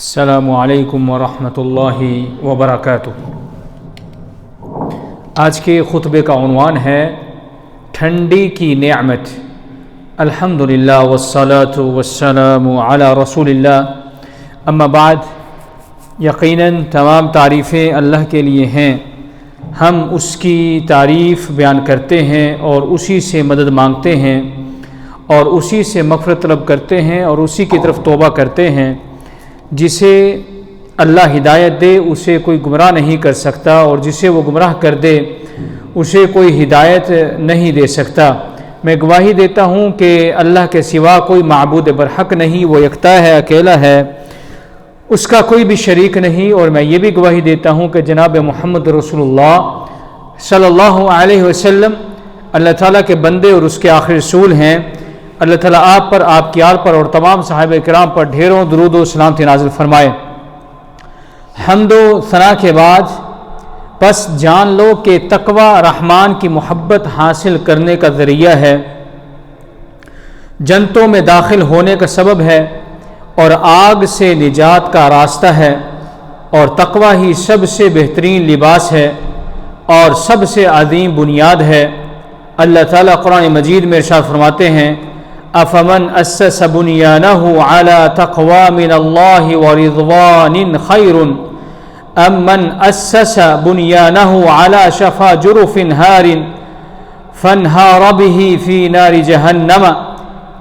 السلام علیکم ورحمۃ اللہ وبرکاتہ۔ آج کے خطبے کا عنوان ہے ٹھنڈی کی نعمت۔ الحمدللہ والصلاۃ والسلام علی رسول اللہ، اما بعد، یقیناً تمام تعریفیں اللہ کے لیے ہیں۔ ہم اس کی تعریف بیان کرتے ہیں اور اسی سے مدد مانگتے ہیں اور اسی سے مغفرت طلب کرتے ہیں اور اسی کی طرف توبہ کرتے ہیں۔ جسے اللہ ہدایت دے اسے کوئی گمراہ نہیں کر سکتا، اور جسے وہ گمراہ کر دے اسے کوئی ہدایت نہیں دے سکتا۔ میں گواہی دیتا ہوں کہ اللہ کے سوا کوئی معبود برحق نہیں، وہ یکتا ہے، اکیلا ہے، اس کا کوئی بھی شریک نہیں۔ اور میں یہ بھی گواہی دیتا ہوں کہ جناب محمد رسول اللہ صلی اللہ علیہ وسلم اللہ تعالیٰ کے بندے اور اس کے آخری رسول ہیں۔ اللہ تعالیٰ آپ پر، آپ کی آل پر اور تمام صحابہ کرام پر ڈھیروں درود و سلامتی نازل فرمائے۔ حمد و ثنا کے بعد بس جان لو کہ تقوی رحمان کی محبت حاصل کرنے کا ذریعہ ہے، جنتوں میں داخل ہونے کا سبب ہے اور آگ سے نجات کا راستہ ہے، اور تقوی ہی سب سے بہترین لباس ہے اور سب سے عظیم بنیاد ہے۔ اللہ تعالیٰ قرآن مجید میں ارشاد فرماتے ہیں: افمن اسس بنیانہ علی تقوی من اللہ ورضوان خیر ام من اسس بنیانہ علی شفا جرف ہار فانہار بہ فی نار جہنم۔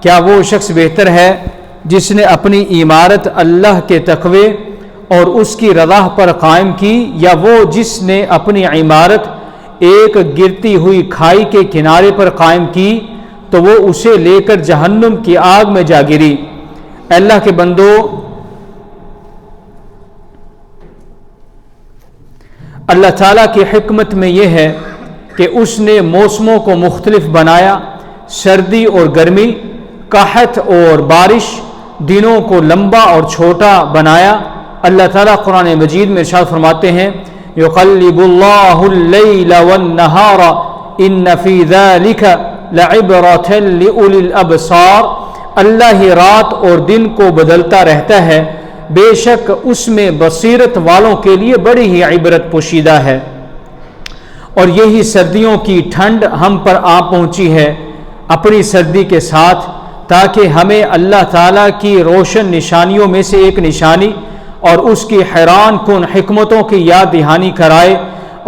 کیا وہ شخص بہتر ہے جس نے اپنی عمارت اللہ کے تقوی اور اس کی رضا پر قائم کی، یا وہ جس نے اپنی عمارت ایک گرتی ہوئی کھائی کے کنارے پر قائم کی تو وہ اسے لے کر جہنم کی آگ میں جا گری؟ اللہ کے بندو، اللہ تعالیٰ کی حکمت میں یہ ہے کہ اس نے موسموں کو مختلف بنایا، سردی اور گرمی، قحط اور بارش، دنوں کو لمبا اور چھوٹا بنایا۔ اللہ تعالیٰ قرآن مجید میں ارشاد فرماتے ہیں: یقلب اللہ اللیل والنہار ان فی ذلک لعبرۃ لأولی الابصار۔ اللہ ہی رات اور دن کو بدلتا رہتا ہے، بے شک اس میں بصیرت والوں کے لیے بڑی ہی عبرت پوشیدہ ہے۔ اور یہی سردیوں کی ٹھنڈ ہم پر آ پہنچی ہے اپنی سردی کے ساتھ، تاکہ ہمیں اللہ تعالیٰ کی روشن نشانیوں میں سے ایک نشانی اور اس کی حیران کن حکمتوں کی یاد دہانی کرائے،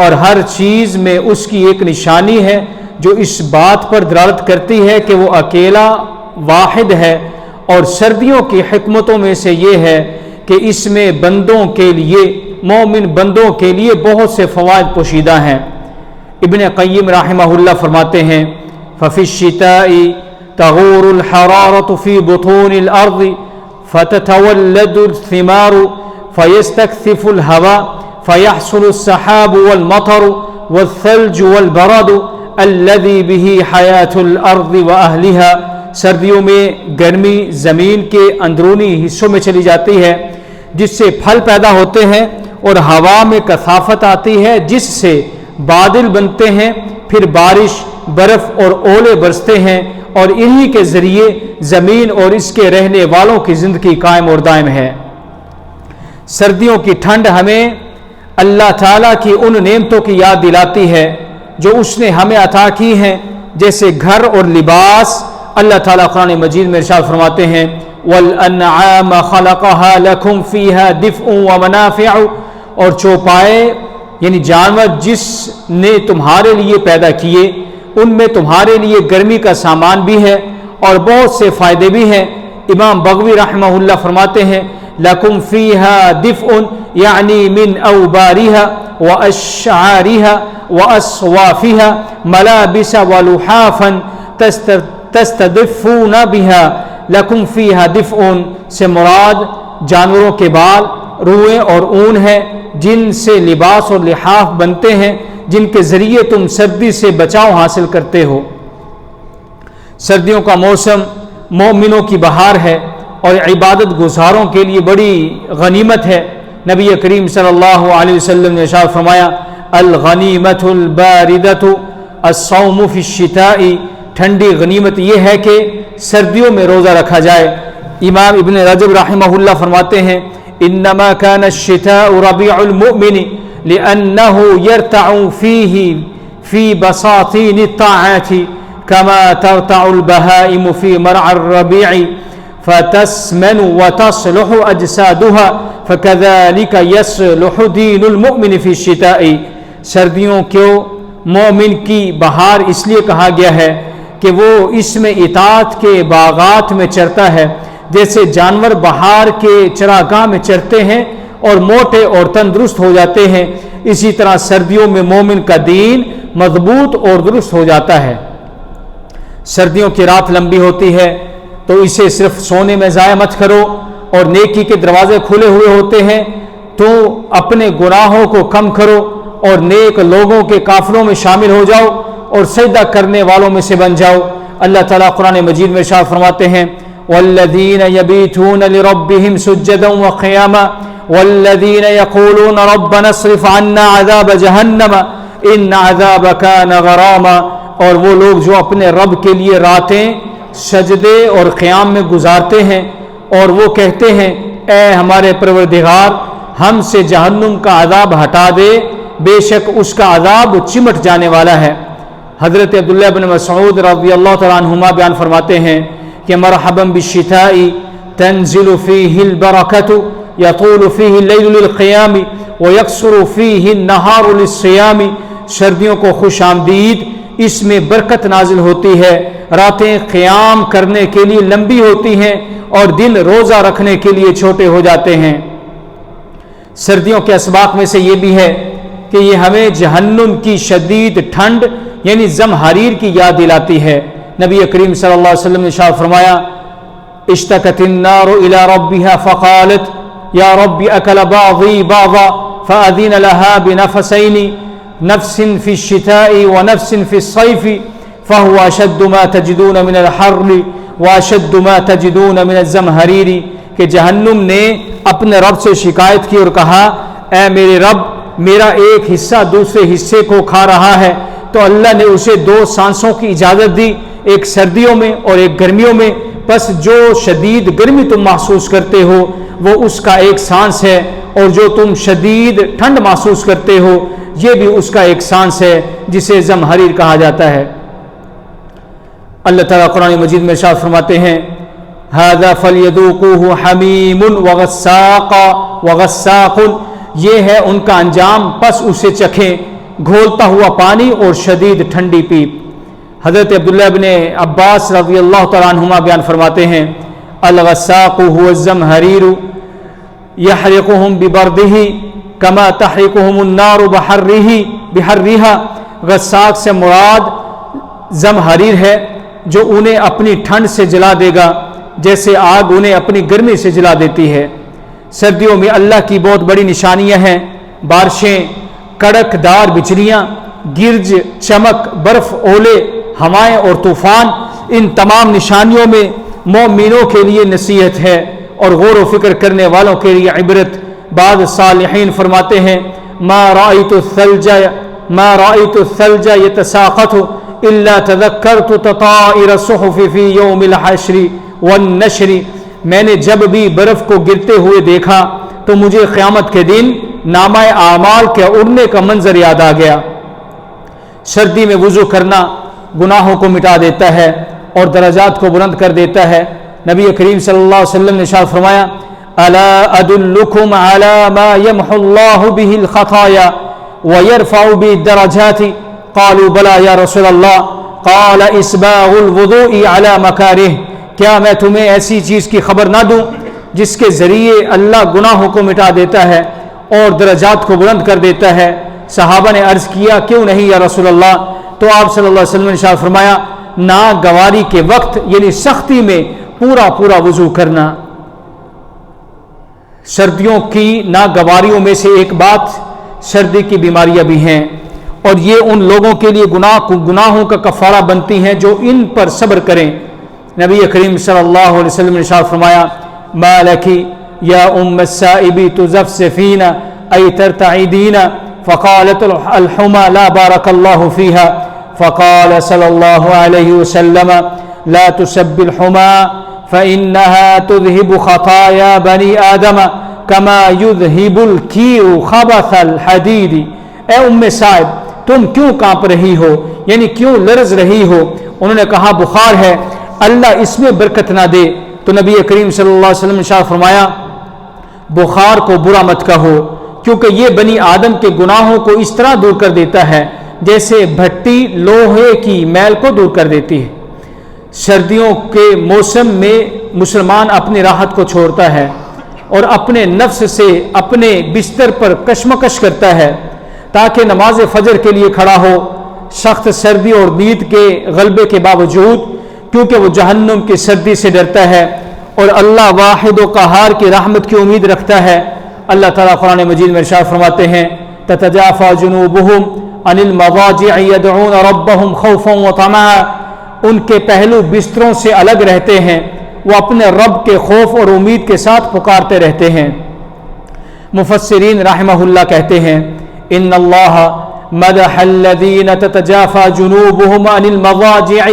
اور ہر چیز میں اس کی ایک نشانی ہے جو اس بات پر دلالت کرتی ہے کہ وہ اکیلا واحد ہے۔ اور سردیوں کی حکمتوں میں سے یہ ہے کہ اس میں بندوں کے لیے، مومن بندوں کے لیے بہت سے فوائد پوشیدہ ہیں۔ ابن قیم رحمہ اللہ فرماتے ہیں: ففی الشتاء تغور الحرارة في بطون الأرض فتتولد الثمار فيستكثف الهواء فيحصل السحاب والمطر والثلج والبرد الذي به حياة الأرض وأهلها۔ سردیوں میں گرمی زمین کے اندرونی حصوں میں چلی جاتی ہے، جس سے پھل پیدا ہوتے ہیں، اور ہوا میں کثافت آتی ہے جس سے بادل بنتے ہیں، پھر بارش، برف اور اولے برستے ہیں، اور انہی کے ذریعے زمین اور اس کے رہنے والوں کی زندگی قائم اور دائم ہے۔ سردیوں کی ٹھنڈ ہمیں اللہ تعالیٰ کی ان نعمتوں کی یاد دلاتی ہے جو اس نے ہمیں عطا کی ہیں، جیسے گھر اور لباس۔ اللہ تعالیٰ قرآن مجید میں ارشاد فرماتے ہیں: وَالْأَنْعَامَ خَلَقَهَا لَكُمْ فِيهَا دِفْءٌ وَمَنَافِعُ۔ اور چوپائے یعنی جانور جس نے تمہارے لیے پیدا کیے، ان میں تمہارے لیے گرمی کا سامان بھی ہے اور بہت سے فائدے بھی ہیں۔ امام بغوی رحمہ اللہ فرماتے ہیں: لَكُمْ فِيهَا دِفْءٌ یعنی من أوبارها وأشعارها وأصوافها ملابس ولحافا تستدفون بها۔ لَكُمْ فِيهَا دِفْءٌ سے مراد جانوروں کے بال، روئیں اور اون ہے، جن سے لباس اور لحاف بنتے ہیں، جن کے ذریعے تم سردی سے بچاؤ حاصل کرتے ہو۔ سردیوں کا موسم مومنوں کی بہار ہے اور عبادت گزاروں کے لیے بڑی غنیمت ہے۔ نبی کریم صلی اللہ علیہ وسلم نے ارشاد فرمایا: الغنیمۃ الباردۃ الصوم فی الشتاء۔ ٹھنڈی غنیمت یہ ہے کہ سردیوں میں روزہ رکھا جائے۔ امام ابن رجب رحمہ اللہ فرماتے ہیں: إنما كان الشتاء ربيع المؤمن لأنه يرتع فيه في بساطين الطاعات كما ترتع البهائم في مرعى الربيع فتسمن وتصلح أجسادها فكذلك يصلح دين المؤمن في الشتاء. سردیوں کو مومن کی بہار اس لیے کہا گیا ہے کہ وہ اس میں اطاعت کے باغات میں چرتا ہے، جیسے جانور بہار کے چراگاہ میں چرتے ہیں اور موٹے اور تندرست ہو جاتے ہیں، اسی طرح سردیوں میں مومن کا دین مضبوط اور درست ہو جاتا ہے. سردیوں کی رات لمبی ہوتی ہے تو اسے صرف سونے میں ضائع مت کرو، اور نیکی کے دروازے کھلے ہوئے ہوتے ہیں تو اپنے گناہوں کو کم کرو اور نیک لوگوں کے قافلوں میں شامل ہو جاؤ اور سجدہ کرنے والوں میں سے بن جاؤ. اللہ تعالیٰ قرآن مجید میں ارشاد فرماتے ہیں والذین یبیتون لربہم سجدا وقیاما والذین یقولون ربنا اصرف عنا عذاب جہنم ان عذاب کان غراما. اور وہ لوگ جو اپنے رب کے لیے راتیں سجدے اور قیام میں گزارتے ہیں اور وہ کہتے ہیں اے ہمارے پروردگار ہم سے جہنم کا عذاب ہٹا دے، بے شک اس کا عذاب چمٹ جانے والا ہے. حضرت عبداللہ بن مسعود رضی اللہ تعالیٰ عنہما بیان فرماتے ہیں کہ مرحبا بالشتاء تنزل فیہ البرکۃ یطول فیہ اللیل للقیام ویقصر فیہ النہار للصیام. سردیوں کو خوش آمدید، اس میں برکت نازل ہوتی ہے، راتیں قیام کرنے کے لیے لمبی ہوتی ہیں اور دن روزہ رکھنے کے لیے چھوٹے ہو جاتے ہیں. سردیوں کے اسباق میں سے یہ بھی ہے کہ یہ ہمیں جہنم کی شدید ٹھنڈ یعنی زمہریر کی یاد دلاتی ہے. نبی کریم صلی اللہ علیہ وسلم نے ارشاد فرمایا اشتکت النار الى ربها فقالت یا رب اکل بعضی بعضا فاذن لها بنفسین نفس فی الشتاء ونفس فی الصیف فهو اشد ما تجدون من الحر واشد ما تجدون من الزمہریر. کہ جہنم نے اپنے رب سے شکایت کی اور کہا اے میرے رب میرا ایک حصہ دوسرے حصے کو کھا رہا ہے، تو اللہ نے اسے دو سانسوں کی اجازت دی، ایک سردیوں میں اور ایک گرمیوں میں. بس جو شدید گرمی تم محسوس کرتے ہو وہ اس کا ایک سانس ہے، اور جو تم شدید ٹھنڈ محسوس کرتے ہو یہ بھی اس کا ایک سانس ہے جسے زمہریر کہا جاتا ہے. اللہ تعالیٰ قرآن مجید میں ارشاد فرماتے ہیں هذا فليذوقوه حمیم وغساق. یہ ہے ان کا انجام، پس اسے چکھیں گھولتا ہوا پانی اور شدید ٹھنڈی پیپ. حضرت عبداللہ بن عباس رضی اللہ تعالیٰ عنہما بیان فرماتے ہیں الغساق هو الزمہریر یحرقهم ببردہ کما تحرقهم النار بحرها. غساق سے مراد زمہریر ہے جو انہیں اپنی ٹھنڈ سے جلا دے گا جیسے آگ انہیں اپنی گرمی سے جلا دیتی ہے. سردیوں میں اللہ کی بہت بڑی نشانیاں ہیں، بارشیں، کڑک دار بجلیاں، گرج، چمک، برف، اولے، ہوائیں اور طوفان. ان تمام نشانیوں میں مومنوں کے لیے نصیحت ہے اور غور و فکر کرنے والوں کے لیے عبرت. بعض صالحین فرماتے ہیں ما رأیت الثلج یتساقط الا تذکرت تطائر الصحف فی یوم الحشر والنشر. میں نے جب بھی برف کو گرتے ہوئے دیکھا تو مجھے قیامت کے دن نامہ اعمال کے اڑنے کا منظر یاد آ گیا. سردی میں وضو کرنا گناہوں کو مٹا دیتا ہے اور درجات کو بلند کر دیتا ہے. نبی کریم صلی اللہ علیہ وسلم نے ارشاد فرمایا الا ادلکم علی ما یمحو اللہ به الخطایا ویرفع به الدرجات قالوا بلا یا رسول اللہ قال اسباغ الوضوء علی مکارہ. کیا میں تمہیں ایسی چیز کی خبر نہ دوں جس کے ذریعے اللہ گناہوں کو مٹا دیتا ہے اور درجات کو بلند کر دیتا ہے؟ صحابہ نے عرض کیا کیوں نہیں یا رسول اللہ؟ تو آپ صلی اللہ علیہ وسلم نے ارشاد فرمایا ناگواری کے وقت یعنی سختی میں پورا وضو کرنا. سردیوں کی ناگواریوں میں سے ایک بات سردی کی بیماریاں بھی ہیں، اور یہ ان لوگوں کے لیے گناہوں کا کفارہ بنتی ہیں جو ان پر صبر کریں. نبی کریم صلی اللہ علیہ وسلم نے ارشاد فرمایا ما لکی یا ام السائب تزفزفین ای ترتعدین فقالت الحمى لا بارك الله فيها فقال صلى الله عليه وسلم لا تسب الحمى فإنها تذهب خطايا بني آدم کما یذہب الکیر خبث الحدید، اے ام صاحب تم کیوں کانپ رہی ہو، یعنی کیوں لرز رہی ہو؟ انہوں نے کہا بخار ہے، اللہ اس میں برکت نہ دے۔ تو نبی کریم صلی اللہ علیہ وسلم نے ارشاد فرمایا بخار کو برا مت کہو، کیونکہ یہ بنی آدم کے گناہوں کو اس طرح دور کر دیتا ہے جیسے بھٹی لوہے کی میل کو دور کر دیتی ہے۔ سردیوں کے موسم میں مسلمان اپنی راحت کو چھوڑتا ہے اور اپنے نفس سے اپنے بستر پر کشمکش کرتا ہے تاکہ نماز فجر کے لیے کھڑا ہو، سخت سردی اور نیند کے غلبے کے باوجود، کیونکہ وہ جہنم کی سردی سے ڈرتا ہے اور اللہ واحد و قہار کی رحمت کی امید رکھتا ہے۔ اللہ تعالیٰ قرآن مجید میں ارشاد فرماتے ہیں تتجافى جنوبهم عن المضاجع يدعون ربهم خوفا وطمعا، ان کے پہلو بستروں سے الگ رہتے ہیں، وہ اپنے رب کے خوف اور امید کے ساتھ پکارتے رہتے ہیں۔ مفسرین رحمہ اللہ کہتے ہیں ان اللہ مدح الذین تتجافى جنوبهم عن المضاجع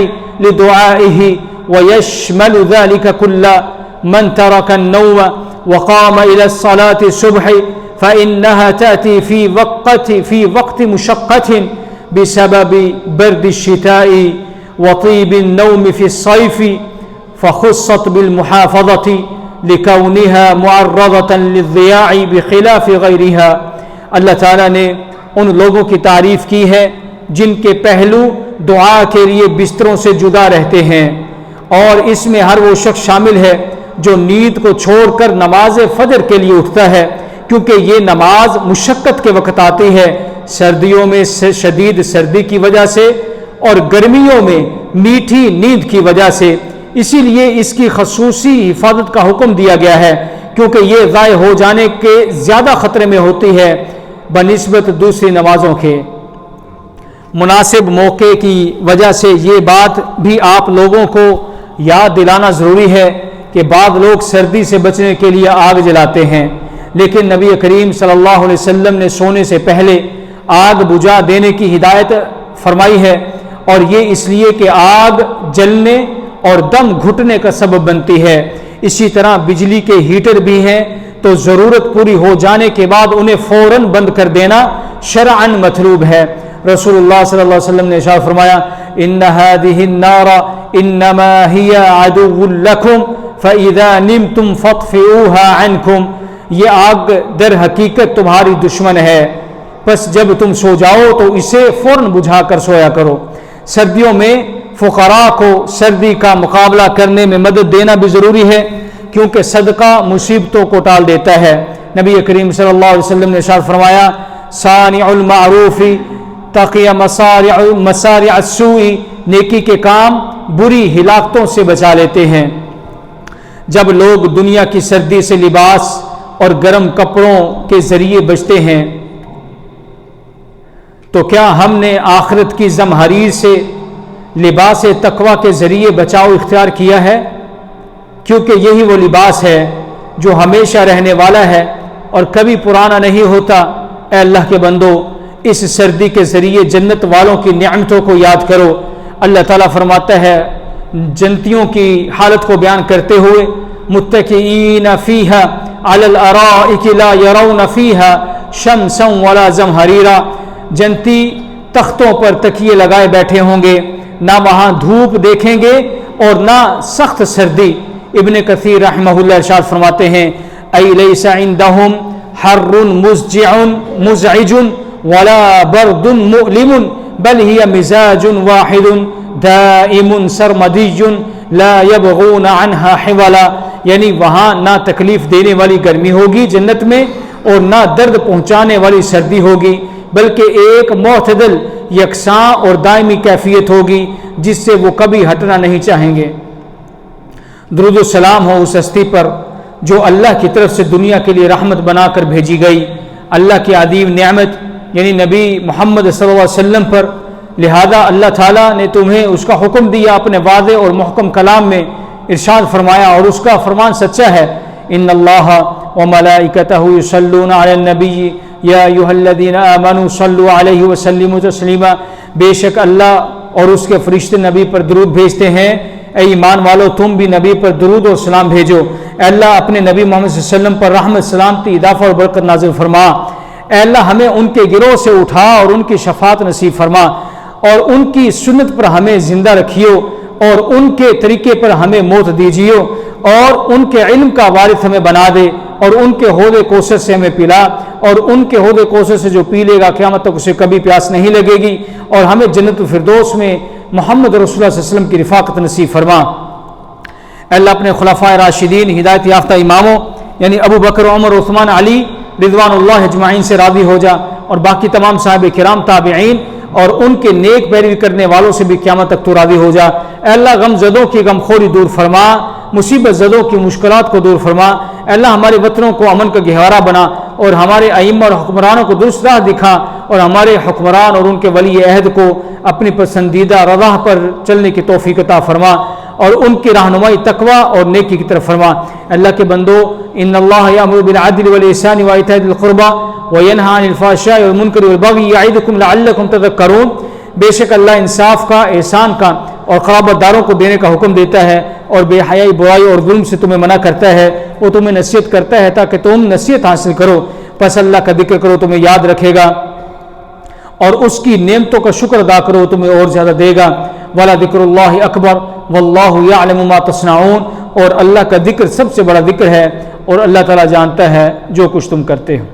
لدعائه ويشمل ذلك كل من ترك النوم وقام إلى الصلاة الصبح فإنها تأتي في وقت مشقة بسبب برد الشتاء وطيب النوم في الصيف، فخصت بالمحافظة لكونها معرضة للضياع بخلاف غيرها۔ اللہ تعالیٰ نے ان لوگوں کی تعریف کی ہے جن کے پہلو دعا کے لیے بستروں سے جدا رہتے ہیں، اور اس میں ہر وہ شخص شامل ہے جو نیند کو چھوڑ کر نماز فجر کے لیے اٹھتا ہے، کیونکہ یہ نماز مشقت کے وقت آتی ہے، سردیوں میں شدید سردی کی وجہ سے اور گرمیوں میں میٹھی نیند کی وجہ سے، اسی لیے اس کی خصوصی حفاظت کا حکم دیا گیا ہے، کیونکہ یہ ضائع ہو جانے کے زیادہ خطرے میں ہوتی ہے بنسبت دوسری نمازوں کے۔ مناسب موقع کی وجہ سے یہ بات بھی آپ لوگوں کو یاد دلانا ضروری ہے کہ بعض لوگ سردی سے بچنے کے لیے آگ جلاتے ہیں، لیکن نبی کریم صلی اللہ علیہ وسلم نے سونے سے پہلے آگ بجھا دینے کی ہدایت فرمائی ہے، اور یہ اس لیے کہ آگ جلنے اور دم گھٹنے کا سبب بنتی ہے۔ اسی طرح بجلی کے ہیٹر بھی ہیں تو ضرورت پوری ہو جانے کے بعد انہیں فوراً بند کر دینا شرعاً مطلوب ہے۔ رسول اللہ صلی اللہ علیہ وسلم نے ارشاد فرمایا ان هذه النار انما هي عدو لكم فاذا نمتم فاطفئوها عنكم، یہ آگ در حقیقت تمہاری دشمن ہے، پس جب تم سو جاؤ تو اسے فوراً بجھا کر سویا کرو۔ سردیوں میں فقراء کو سردی کا مقابلہ کرنے میں مدد دینا بھی ضروری ہے، کیونکہ صدقہ مصیبتوں کو ٹال دیتا ہے۔ نبی کریم صلی اللہ علیہ وسلم نے ارشاد فرمایا صانع المعروف تقی مسارع السوء، نیکی کے کام بری ہلاکتوں سے بچا لیتے ہیں۔ جب لوگ دنیا کی سردی سے لباس اور گرم کپڑوں کے ذریعے بچتے ہیں تو کیا ہم نے آخرت کی زمہریر سے لباس تقوی کے ذریعے بچاؤ اختیار کیا ہے؟ کیونکہ یہی وہ لباس ہے جو ہمیشہ رہنے والا ہے اور کبھی پرانا نہیں ہوتا۔ اے اللہ کے بندو، اس سردی کے ذریعے جنت والوں کی نعمتوں کو یاد کرو۔ اللہ تعالیٰ فرماتا ہے جنتیوں کی حالت کو بیان کرتے ہوئے متکئین فیہا علی الارائک لا یرون فیہا شمسا ولا زمہریرا، جنتی تختوں پر تکیے لگائے بیٹھے ہوں گے، نہ وہاں دھوپ دیکھیں گے اور نہ سخت سردی۔ ابن کثیر رحمہ اللہ ارشاد فرماتے ہیں ای لیس عندہم حر مزعج ولا برد مؤلم بل ہی مزاج واحد دائم سرمدی لا يبغون عنها حولا، یعنی وہاں نہ تکلیف دینے والی گرمی ہوگی جنت میں اور نہ درد پہنچانے والی سردی ہوگی، بلکہ ایک معتدل یکساں اور دائمی کیفیت ہوگی جس سے وہ کبھی ہٹنا نہیں چاہیں گے۔ درود و سلام ہو اس ہستی پر جو اللہ کی طرف سے دنیا کے لیے رحمت بنا کر بھیجی گئی، اللہ کی عظیم نعمت یعنی نبی محمد صلی اللہ علیہ وسلم پر، لہذا اللہ تعالیٰ نے تمہیں اس کا حکم دیا اپنے واضح اور محکم کلام میں ارشاد فرمایا، اور اس کا فرمان سچا ہے ان اللہ وملائکتہ یصلون علی النبی یا ایھا الذین آمنوا صلوا علیہ وسلموا تسلیما، بے شک اللہ اور اس کے فرشتے نبی پر درود بھیجتے ہیں اے ایمان والو تم بھی نبی پر درود و سلام بھیجو۔ اے اللہ اپنے نبی محمد صلی اللہ علیہ وسلم پر رحمت سلامتی اضافہ اور برکت نازل فرما۔ اے اللہ ہمیں ان کے گروہ سے اٹھا اور ان کی شفاعت نصیب فرما، اور ان کی سنت پر ہمیں زندہ رکھیو، اور ان کے طریقے پر ہمیں موت دیجیو، اور ان کے علم کا وارث ہمیں بنا دے، اور ان کے حوض کوثر سے ہمیں پلا، اور ان کے حوض کوثر سے جو پی لے گا قیامت تک اسے کبھی پیاس نہیں لگے گی، اور ہمیں جنت الفردوس میں محمد رسول اللہ صلی اللہ علیہ وسلم کی رفاقت نصیب فرما۔ اے اللہ اپنے خلفائے راشدین ہدایت یافتہ اماموں یعنی ابو بکر، عمر، عثمان، علی رضوان اللہ اجمعین سے راضی ہو جا، اور باقی تمام صحابہ کرام، تابعین اور ان کے نیک پیروی کرنے والوں سے بھی قیامت تک تو راضی ہو جا۔ اے اللہ غم زدوں کی غم خوری دور فرما، مصیبت زدوں کی مشکلات کو دور فرما۔ اے اللہ ہمارے وطنوں کو امن کا گہوارہ بنا، اور ہمارے ائمہ اور حکمرانوں کو درست راہ دکھا، اور ہمارے حکمران اور ان کے ولی عہد کو اپنی پسندیدہ رضا پر چلنے کی توفیق عطا فرما، اور ان کی رہنمائی تقوی اور نیکی کی طرف فرما۔ اللہ کے بندو، ان اللہ یامر بالعدل والاحسان وایتاء ذی القربى وینہی عن الفحشاء والمنکر والبغی یعظکم لعلکم تذکرون۔ بے شک اللہ انصاف کا، احسان کا اور قرابت داروں کو دینے کا حکم دیتا ہے، اور بے حیائی، برائی اور ظلم سے تمہیں منع کرتا ہے۔ وہ تمہیں نصیحت کرتا ہے تاکہ تم نصیحت حاصل کرو، پس اللہ کا ذکر کرو تمہیں یاد رکھے گا، اور اس کی نعمتوں کا شکر ادا کرو تمہیں اور زیادہ دے گا۔ وَلَا ذِكْرُ اللَّهِ أَكْبَرُ وَاللَّهُ يَعْلَمُ مَا تَصْنَعُونَ۔ اور اللہ کا ذکر سب سے بڑا ذکر ہے، اور اللہ تعالیٰ جانتا ہے جو کچھ تم کرتے ہو۔